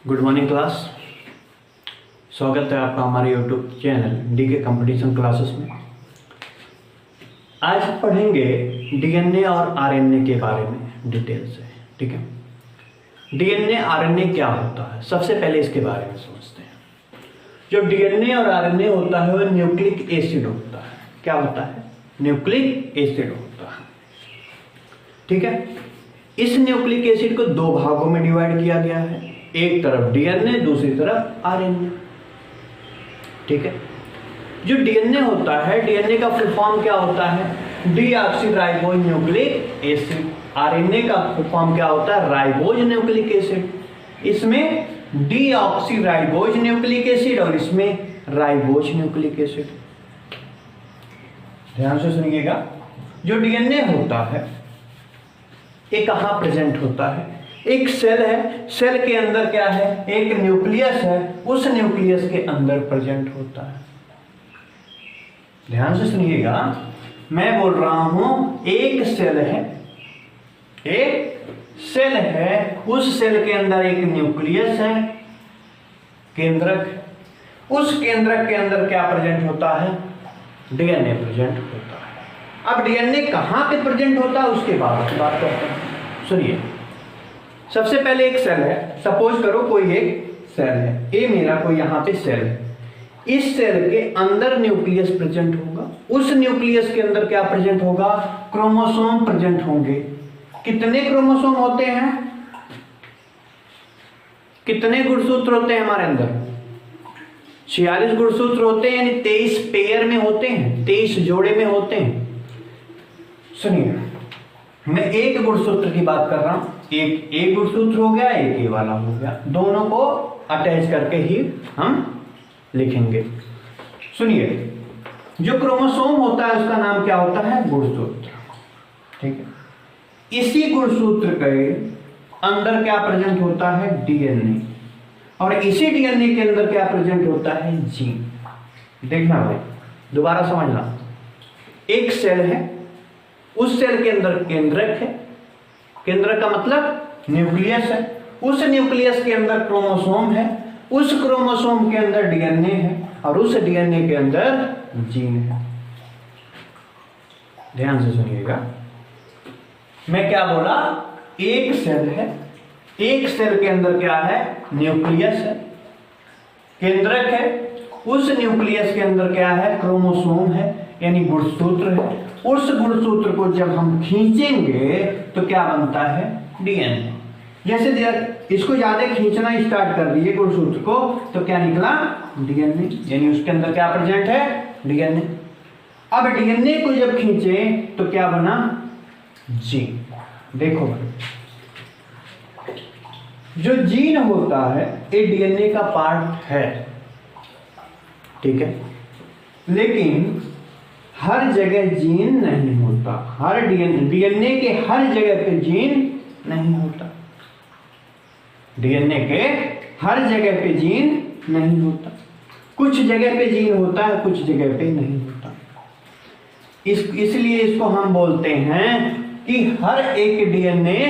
Good morning class. स्वागत है आपका हमारे यूट्यूब चैनल डी के कंपटीशन क्लासेस में। आज पढ़ेंगे डीएनए और आरएनए के बारे में डिटेल से। ठीक है, डीएनए आरएनए क्या होता है, सबसे पहले इसके बारे में समझते हैं। जो डीएनए और आरएनए होता है वो न्यूक्लिक एसिड होता है। क्या होता है? न्यूक्लिक एसिड होता है। ठीक है, इस न्यूक्लिक एसिड को दो भागों में डिवाइड किया गया है, एक तरफ डीएनए दूसरी तरफ आरएनए। ठीक है, जो डीएनए होता है, डीएनए का फुल फॉर्म क्या होता है? Deoxyribose nucleic acid. आरएनए का फुल फॉर्म क्या होता है? Ribose nucleic acid. इसमें डीऑक्सीराइबोज न्यूक्लिक एसिड और इसमें राइबोज न्यूक्लिक एसिड। ध्यान से सुनिएगा, जो डीएनए होता है ये कहाँ प्रेजेंट होता है? एक सेल है, सेल के अंदर क्या है? एक न्यूक्लियस है, उस न्यूक्लियस के अंदर प्रेजेंट होता है। ध्यान से सुनिएगा, मैं बोल रहा हूं एक सेल है, एक सेल है, उस सेल के अंदर एक न्यूक्लियस है, केंद्रक। उस केंद्रक के अंदर क्या प्रेजेंट होता है? डीएनए प्रेजेंट होता है। अब डीएनए कहां पे प्रेजेंट होता है उसके बाद बात करते हैं। सुनिए, सबसे पहले एक सेल है, सपोज करो कोई एक सेल है, ये मेरा कोई यहाँ पे सेल है। इस सेल के अंदर न्यूक्लियस प्रेजेंट होगा, उस न्यूक्लियस के अंदर क्या प्रेजेंट होगा? क्रोमोसोम प्रेजेंट होंगे। कितने क्रोमोसोम होते हैं? कितने गुणसूत्र होते हैं हमारे अंदर? 46 गुणसूत्र होते हैं, यानी 23 पेयर में होते हैं, 23 जोड़े में होते हैं। सुनिए, मैं एक गुणसूत्र की बात कर रहा हूं, एक गुणसूत्र हो गया, एक ये वाला हो गया, दोनों को अटैच करके ही हम लिखेंगे। सुनिए, जो क्रोमोसोम होता है उसका नाम क्या होता है? गुणसूत्र। ठीक है, इसी गुणसूत्र के अंदर क्या प्रेजेंट होता है? डीएनए। और इसी डीएनए के अंदर क्या प्रेजेंट होता है? जीन। देखना भाई, दोबारा समझना। एक सेल है, उस सेल के अंदर केंद्रक है, केंद्रक का मतलब न्यूक्लियस है, उस न्यूक्लियस के अंदर क्रोमोसोम है, उस क्रोमोसोम के अंदर डीएनए है और उस डीएनए के अंदर जीन है। ध्यान से सुनिएगा, मैं क्या बोला? एक सेल है, एक सेल के अंदर क्या है? न्यूक्लियस है, केंद्रक है, उस न्यूक्लियस के अंदर क्या है? क्रोमोसोम है, यानी गुणसूत्र है। उस गुणसूत्र को जब हम खींचेंगे तो क्या बनता है? डीएनए। जैसे इसको ज्यादा खींचना स्टार्ट कर दिए गुणसूत्र को तो क्या निकला? डीएनए, यानी उसके अंदर क्या प्रेजेंट है? डीएनए। अब डीएनए को जब खींचे तो क्या बना? जीन। देखो, जो जीन होता है ये डीएनए का पार्ट है। ठीक है, लेकिन हर जगह जीन नहीं होता। हर डीएनए के हर जगह पे जीन नहीं होता। डीएनए के हर जगह पे जीन नहीं होता। कुछ जगह पे जीन होता है, कुछ जगह पे नहीं होता। इसलिए इसको हम बोलते हैं कि हर एक डीएनए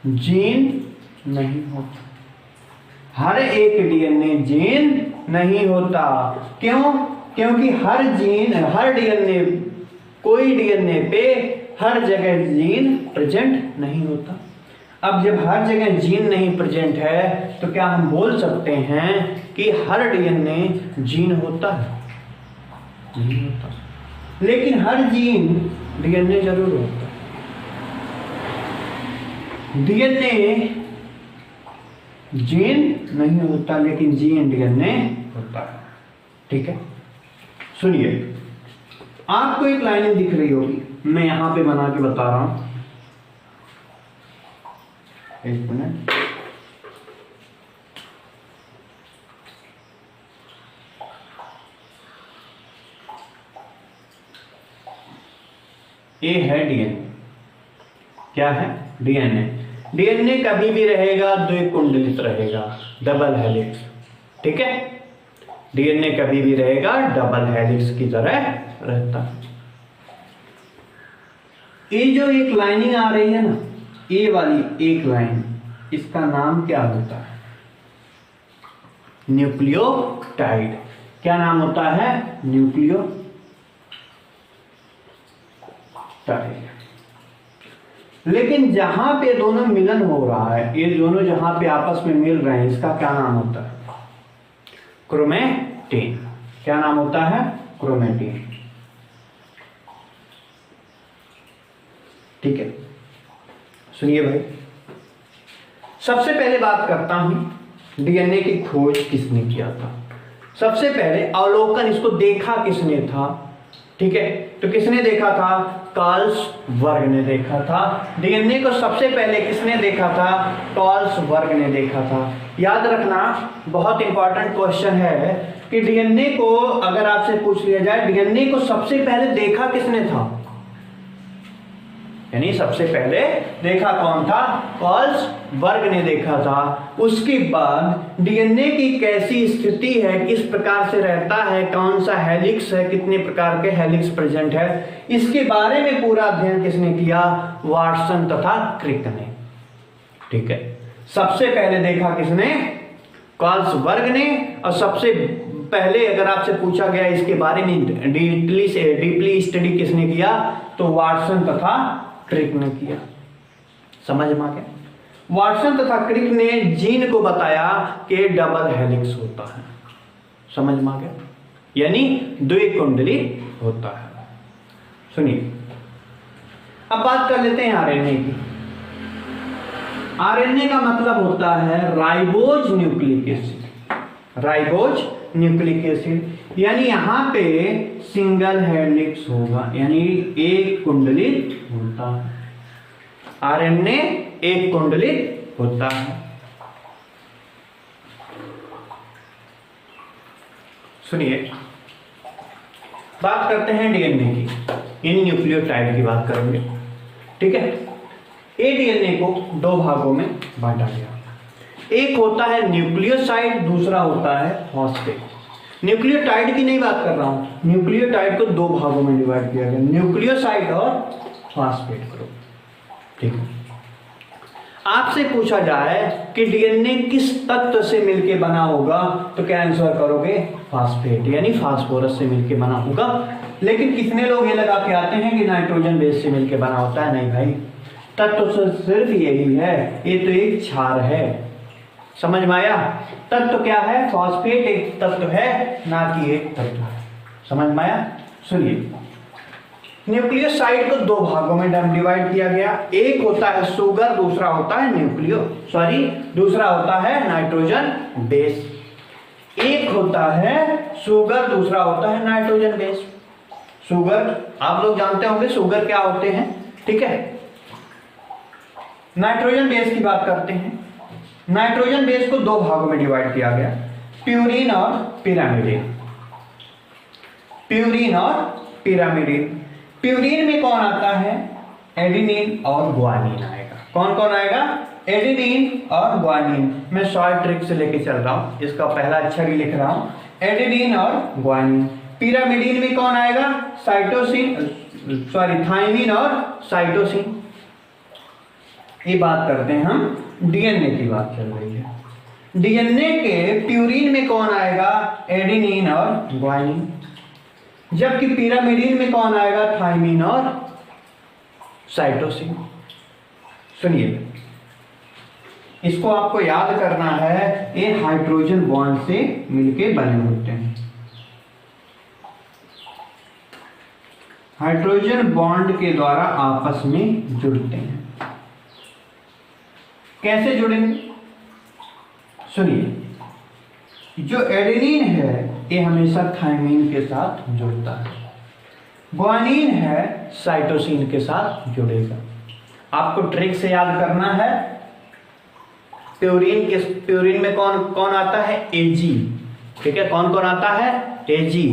जीन नहीं होता। हर एक डीएनए जीन नहीं होता। क्यों? क्योंकि हर डीएनए, कोई डीएनए पे हर जगह जीन प्रेजेंट नहीं होता। अब जब हर जगह जीन नहीं प्रेजेंट है तो क्या हम बोल सकते हैं कि हर डीएनए जीन होता है? नहीं होता। लेकिन हर जीन डीएनए जरूर होता है। डीएनए जीन नहीं होता, लेकिन जीन डीएनए होता है। ठीक है, सुनिए, आपको एक लाइनिंग दिख रही होगी, मैं यहां पे बना के बता रहा हूं। एक मिनट, ये है डीएनए। क्या है? डीएनए। डीएनए कभी भी रहेगा द्विकुंडलित रहेगा, डबल हेलिक्स। ठीक है, डीएनए कभी भी रहेगा डबल हेलिक्स की तरह रहता है। ये जो एक लाइनिंग आ रही है ना, ये वाली एक लाइन, इसका नाम क्या होता है? न्यूक्लियोटाइड। क्या नाम होता है? न्यूक्लियोटाइड। लेकिन जहां पे दोनों मिलन हो रहा है, ये दोनों जहां पे आपस में मिल रहे हैं, इसका क्या नाम होता है? क्रोमेटिन। क्या नाम होता है? क्रोमेटिन। ठीक है, सुनिए भाई, सबसे पहले बात करता हूं डीएनए की खोज किसने किया था। सबसे पहले अवलोकन, इसको देखा किसने था? ठीक है, तो किसने देखा था? कार्ल्स वर्ग ने देखा था। डीएनए को सबसे पहले किसने देखा था? कार्ल्स वर्ग ने देखा था। याद रखना, बहुत इंपॉर्टेंट क्वेश्चन है कि डीएनए को अगर आपसे पूछ लिया जाए डीएनए को सबसे पहले देखा किसने था, यानी सबसे पहले देखा कौन था? कार्ल्स वर्ग ने देखा था। उसके बाद डीएनए की कैसी स्थिति है, किस प्रकार से रहता है, कौन सा हेलिक्स है, कितने प्रकार के हेलिक्स प्रेजेंट है, इसके बारे में पूरा अध्ययन किसने किया? वाटसन तथा क्रिक ने। ठीक है, सबसे पहले देखा किसने? कार्ल्स वर्ग ने। और सबसे पहले अगर आपसे पूछा गया इसके बारे में डीपली स्टडी किसने किया, तो वाटसन तथा क्रिक ने किया। समझ में आ गया? वाटसन तथा क्रिक ने जीन को बताया कि डबल हेलिक्स होता है। समझ में आ गया? यानी द्विकुंडली होता है। सुनिए, अब बात कर लेते हैं आरएनए की। आरएनए का मतलब होता है ribose nucleic acid. Ribose nucleic acid, यानी यहां पे सिंगल हेलिक्स होगा, यानी एक कुंडलित होता है। आरएनए एक कुंडलित होता है। सुनिए, बात करते हैं डीएनए की। इन न्यूक्लियोटाइड की बात करेंगे। ठीक है, ए डीएनए को दो भागों में बांटा गया। एक होता है न्यूक्लियोसाइड, दूसरा होता है फॉस्फेट। न्यूक्लियोटाइड की नहीं बात कर रहा हूं, न्यूक्लियोटाइड को दो भागों में डिवाइड किया गया, न्यूक्लियोसाइड और फॉस्फेट ग्रुप। ठीक है, आपसे पूछा जाए कि डीएनए किस तत्व से मिलके बना होगा, तो क्या आंसर करोगे? फॉस्फेट, यानी फास्फोरस से मिलके बना होगा। लेकिन कितने लोग ये लगा के आते हैं कि नाइट्रोजन बेस से मिलके बना होता है। नहीं भाई, तत्व तो सिर्फ यही है, ये तो एक क्षार है। समझ में आया? तत्व क्या है? फॉस्फेट एक तत्व है, ना कि एक तत्व है। समझ में आया? सुनिए, न्यूक्लियोसाइड को दो भागों में डिवाइड किया गया। एक होता है सुगर, दूसरा होता है दूसरा होता है नाइट्रोजन बेस। एक होता है सुगर, दूसरा होता है नाइट्रोजन बेस। सुगर आप लोग जानते होंगे, सुगर क्या होते हैं। ठीक है, नाइट्रोजन बेस की बात करते हैं। नाइट्रोजन बेस को दो भागों में डिवाइड किया गया, प्यूरिन और पिरामिडिन। प्यूरिन और पिरामिडिन। प्यूरिन में कौन आता है? एडेनिन और ग्वानिन आएगा। कौन कौन आएगा? एडेनिन और ग्वानिन। मैं शॉर्ट ट्रिक से लेके चल रहा हूं, इसका पहला अक्षर ही लिख रहा हूं, एडेनिन और ग्वानिन। पिरामिडिन में कौन आएगा? थायमिन और साइटोसिन। ये बात करते हैं हम, डीएनए की बात चल रही है। डीएनए के प्यूरिन में कौन आएगा? एडेनिन और ग्वानिन। जबकि पिरामिडिन में कौन आएगा? थायमिन और साइटोसिन। सुनिए, इसको आपको याद करना है, ये हाइड्रोजन बॉन्ड से मिलके बने होते हैं। हाइड्रोजन बॉन्ड के द्वारा आपस में जुड़ते हैं। कैसे जुड़ेंगे? सुनिए, जो एडेनिन है ये हमेशा थायमिन के साथ जुड़ता है, ग्वानिन है साइटोसिन के साथ जुड़ेगा। आपको ट्रिक से याद करना है, प्यूरिन में कौन कौन आता है? एजी। ठीक है, कौन कौन आता है? एजी।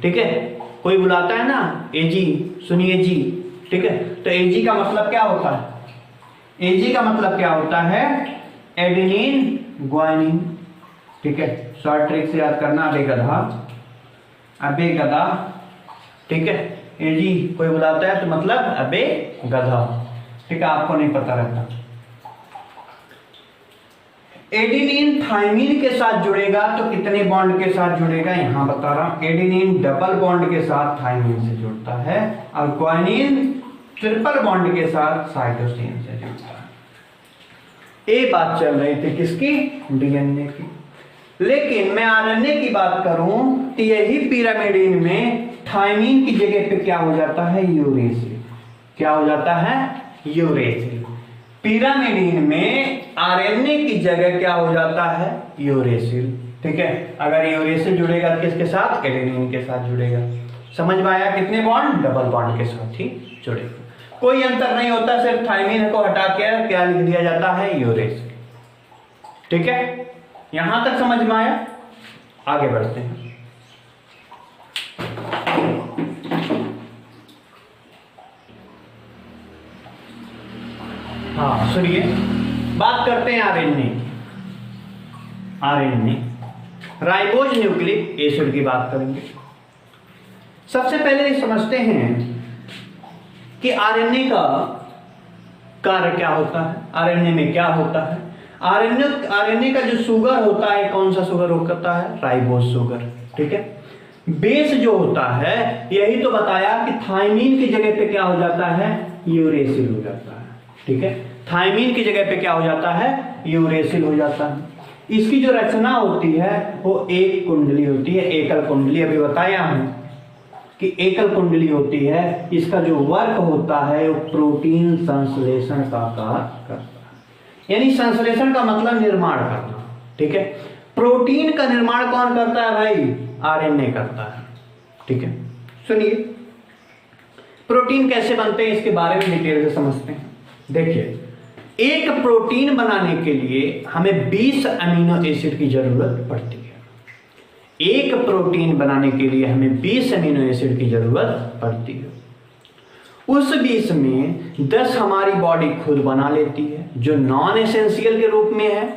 ठीक है, कोई बुलाता है ना एजी, सुनिए जी। ठीक है, तो एजी का मतलब क्या होता है? एजी का मतलब क्या होता है? Adenine guanine. ठीक है, शॉर्ट ट्रिक से याद करना, अबे गधा। ठीक है, एजी कोई बुलाता है तो मतलब अबे गधा। ठीक है, आपको नहीं पता रहता। एडेनिन थाइमिन के साथ जुड़ेगा तो कितने बॉन्ड के साथ जुड़ेगा, यहां बता रहा हूं। एडेनिन डबल बॉन्ड के साथ थाइमिन से जुड़ता है और ग्वानिन ट्रिपल बॉन्ड के साथ साइटोसिन से जुड़ता है। ये बात चल रही थी किसकी, डीएनए की। लेकिन मैं आरएनए की बात करूं तो यही पिरामिडिन में थाइमिन की जगह पे क्या हो जाता है, यूरेसिल। क्या हो जाता है, यूरेसिल। पिरामिडिन में आरएनए की जगह क्या हो जाता है, यूरेसिल। ठीक है, अगर यूरेसिल जुड़ेगा किसके साथ, एडेनिन के साथ जुड़ेगा। समझ में आया, कितने बॉन्ड, डबल बॉन्ड के साथ ही जुड़ेगा। कोई अंतर नहीं होता, सिर्फ थाइमिन को हटा के क्या लिख दिया जाता है, यूरेसिल। ठीक है, यहां तक समझ में आया। आगे बढ़ते हैं। हाँ सुनिए, बात करते हैं RNA. RNA ribose nucleic acid की बात करेंगे। सबसे पहले समझते हैं कि आरएनए का कार्य क्या होता है, आरएनए में क्या होता है। आरएनए का जो शुगर होता है, कौन सा शुगर होता है, राइबोज शुगर। ठीक है, बेस जो होता है, यही तो बताया कि थाइमिन की जगह पे क्या हो जाता है, यूरेसिल हो जाता है। ठीक है, थाइमिन की जगह पे क्या हो जाता है, यूरेसिल हो जाता है। इसकी जो रचना होती है वो एक कुंडली होती है, एकल कुंडली। अभी बताया हूं कि एकल कुंडली होती है। इसका जो वर्क होता है वो प्रोटीन संश्लेषण का कार्य करता है। यानी संश्लेषण का मतलब निर्माण करना। ठीक है, प्रोटीन का निर्माण कौन करता है भाई, आरएनए करता है। ठीक है, सुनिए प्रोटीन कैसे बनते हैं इसके बारे में डिटेल से समझते हैं। देखिए, एक प्रोटीन बनाने के लिए हमें 20 अमीनो एसिड की जरूरत पड़ती है। एक प्रोटीन बनाने के लिए हमें 20 अमीनो एसिड की जरूरत पड़ती है। उस 20 में 10 हमारी बॉडी खुद बना लेती है, जो नॉन एसेंशियल के रूप में है।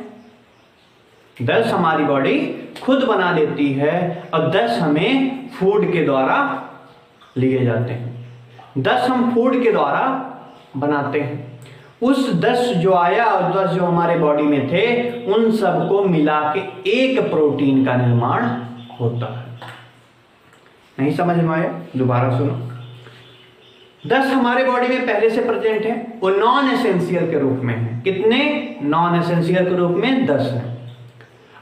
10 हमारी बॉडी खुद बना लेती है और 10 हमें फूड के द्वारा लिए जाते हैं। 10 हम फूड के द्वारा बनाते हैं। उस 10 जो आया और 10 जो हमारे बॉडी में थे, उन सबको मिला के एक प्रोटीन का निर्माण होता है। नहीं समझ में आया, दोबारा सुनो। 10 हमारे बॉडी में पहले से प्रेजेंट है, वो नॉन एसेंशियल के रूप में है। कितने, नॉन एसेंशियल के रूप में 10 है।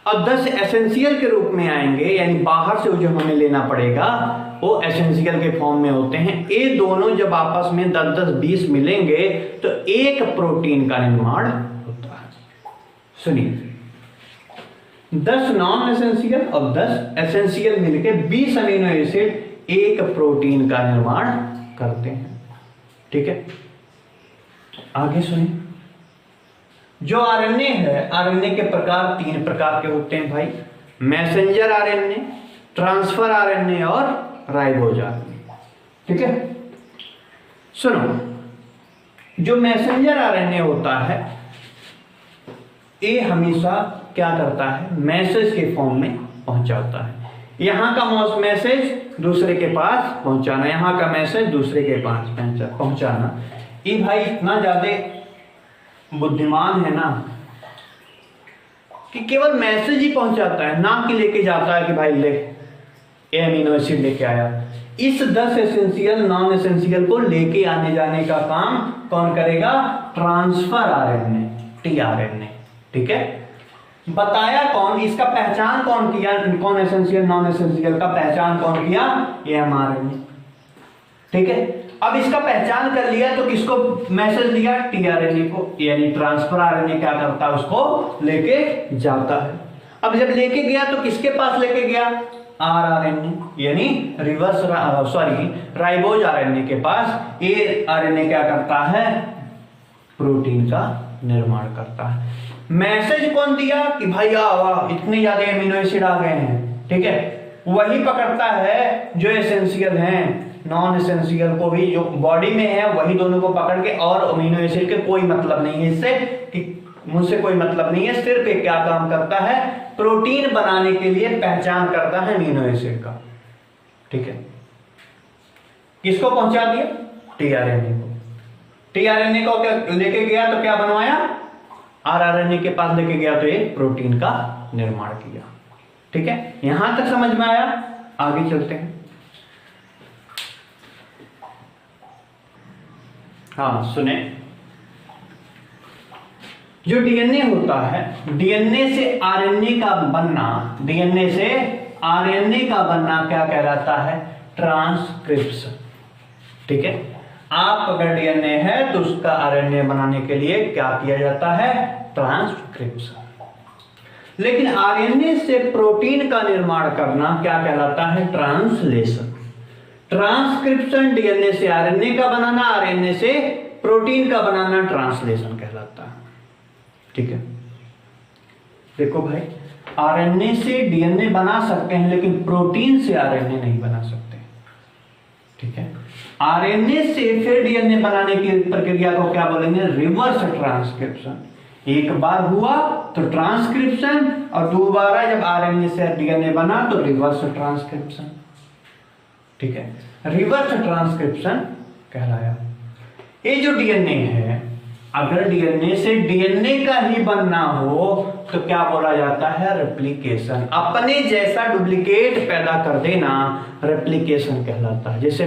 और 10 एसेंशियल के रूप में आएंगे, यानी बाहर से जो हमें लेना पड़ेगा वो एसेंशियल के फॉर्म में होते हैं। ये दोनों जब आपस में 10-10, 20 मिलेंगे तो एक प्रोटीन का निर्माण होता है। सुनिए, 10 नॉन एसेंशियल और 10 एसेंशियल मिलकर 20 अमीनो एसिड एक प्रोटीन का निर्माण करते हैं। ठीक है, आगे सुनिए। जो आरएनए है, आरएनए के प्रकार 3 प्रकार के होते हैं भाई, मैसेंजर आरएनए, ट्रांसफर आरएनए और राइबोज आरएनए। ठीक है, सुनो, जो मैसेंजर आरएनए होता है ये हमेशा क्या करता है, मैसेज के फॉर्म में पहुंचाता है। यहां का मैसेज दूसरे के पास पहुंचाना, यहां का मैसेज दूसरे के पास पहुंचाना। ये भाई इतना ज्यादा बुद्धिमान है ना कि केवल मैसेज ही पहुंचाता है, ना कि लेके जाता है कि भाई ले ये अमीनो एसिड लेके आया। इस 10 एसेंशियल नॉन एसेंशियल को लेके आने जाने का काम कौन करेगा, ट्रांसफर आरएनए, टीआरएनए। ठीक है, बताया कौन, इसका पहचान कौन किया, कौन एसेंशियल नॉन एसेंशियल का पहचान कौन किया, एमआरएनए। ठीक है, अब इसका पहचान कर लिया तो किसको मैसेज दिया, टीआरएनए को, यानी ट्रांसफर आरएनए क्या करता है, उसको लेके जाता है। अब जब लेके गया तो किसके पास लेके गया, आरएनए, यानी रिवर्स राइबोज आरएनए के पास। ये आरएनए क्या करता है, प्रोटीन का निर्माण करता है। मैसेज कौन दिया कि भाई वाह इतने ज्यादा अमीनो एसिड आ गए हैं। ठीक है, वही पकड़ता है जो एसेंशियल हैं, नॉन एसेंशियल को भी जो बॉडी में है वही दोनों को पकड़ के, और अमीनो एसिड के कोई मतलब नहीं है इससे, कि मुझसे कोई मतलब नहीं है, सिर्फ एक क्या काम करता है, प्रोटीन बनाने के लिए पहचान करता है अमीनो एसिड का। ठीक है, किसको पहुंचा दिया, टीआरएनए को। टीआरएनए को क्या लेके गया तो क्या बनवाया, आरएनए के पास लेके गया तो ये प्रोटीन का निर्माण किया। ठीक है, यहां तक समझ में आया? आगे चलते हैं। हाँ सुने, जो डीएनए होता है, डीएनए से आरएनए का बनना, डीएनए से आरएनए का बनना क्या कहलाता है? ट्रांसक्रिप्शन। ठीक है, आप अगर डीएनए है तो उसका आरएनए बनाने के लिए क्या किया जाता है? ट्रांसक्रिप्शन। लेकिन आरएनए से प्रोटीन का निर्माण करना क्या कहलाता है? ट्रांसलेशन। ट्रांसक्रिप्शन डीएनए से आरएनए का बनाना, आरएनए से प्रोटीन का बनाना ट्रांसलेशन कहलाता है। ठीक है, देखो भाई, आरएनए से डीएनए बना सकते हैं लेकिन प्रोटीन से आरएनए नहीं बना सकते। ठीक है, आरएनए से फिर डीएनए बनाने की प्रक्रिया को क्या बोलेंगे? Reverse transcription. एक बार हुआ तो ट्रांसक्रिप्शन, और दोबारा जब आरएनए से डीएनए बना तो रिवर्स ट्रांसक्रिप्शन। ठीक है, रिवर्स ट्रांसक्रिप्शन कहलाया। ये जो डीएनए है, अगर डीएनए से डीएनए का ही बनना हो तो क्या बोला जाता है? रेप्लिकेशन। अपने जैसा डुप्लीकेट पैदा कर देना रेप्लिकेशन कहलाता है। जैसे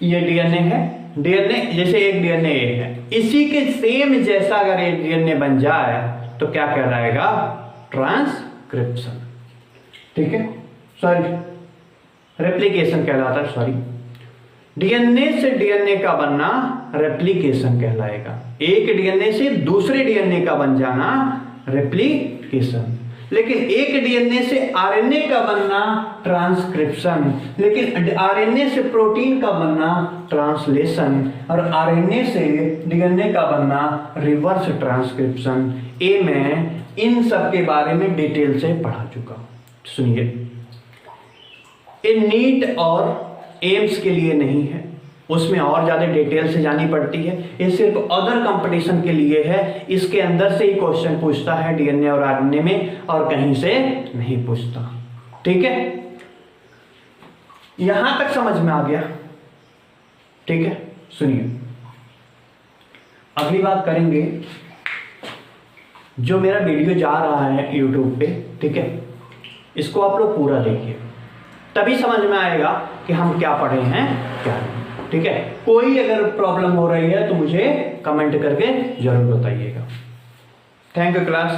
ये डीएनए है, डीएनए जैसे एक डीएनए है, इसी के सेम जैसा अगर एक डीएनए बन जाए तो क्या कहलाएगा? ट्रांसक्रिप्शन। ठीक है, सॉरी रेप्लिकेशन कहलाता है, सॉरी। डीएनए से डीएनए का बनना रेप्लिकेशन कहलाएगा। एक डीएनए से दूसरे डीएनए का बन जाना रेप्लिकेशन। लेकिन एक डीएनए से आरएनए का बनना ट्रांसक्रिप्शन, लेकिन आरएनए से प्रोटीन का बनना ट्रांसलेशन, और आरएनए से डीएनए का बनना रिवर्स ट्रांसक्रिप्शन। ये मैं इन सब के बारे में डिटेल से पढ़ा चुका हूं। सुनिए, ये नीट और एम्स के लिए नहीं है, उसमें और ज्यादा डिटेल से जानी पड़ती है। ये सिर्फ अदर कंपटीशन के लिए है। इसके अंदर से ही क्वेश्चन पूछता है डीएनए और आरएनए में, और कहीं से नहीं पूछता। ठीक है, यहां तक समझ में आ गया? ठीक है, सुनिए, अगली बात करेंगे। जो मेरा वीडियो जा रहा है यूट्यूब पे, ठीक है, इसको आप लोग पूरा देखिए, तभी समझ में आएगा कि हम क्या पढ़े हैं क्या नहीं। ठीक है, कोई अगर प्रॉब्लम हो रही है तो मुझे कमेंट करके जरूर बताइएगा। Thank you class.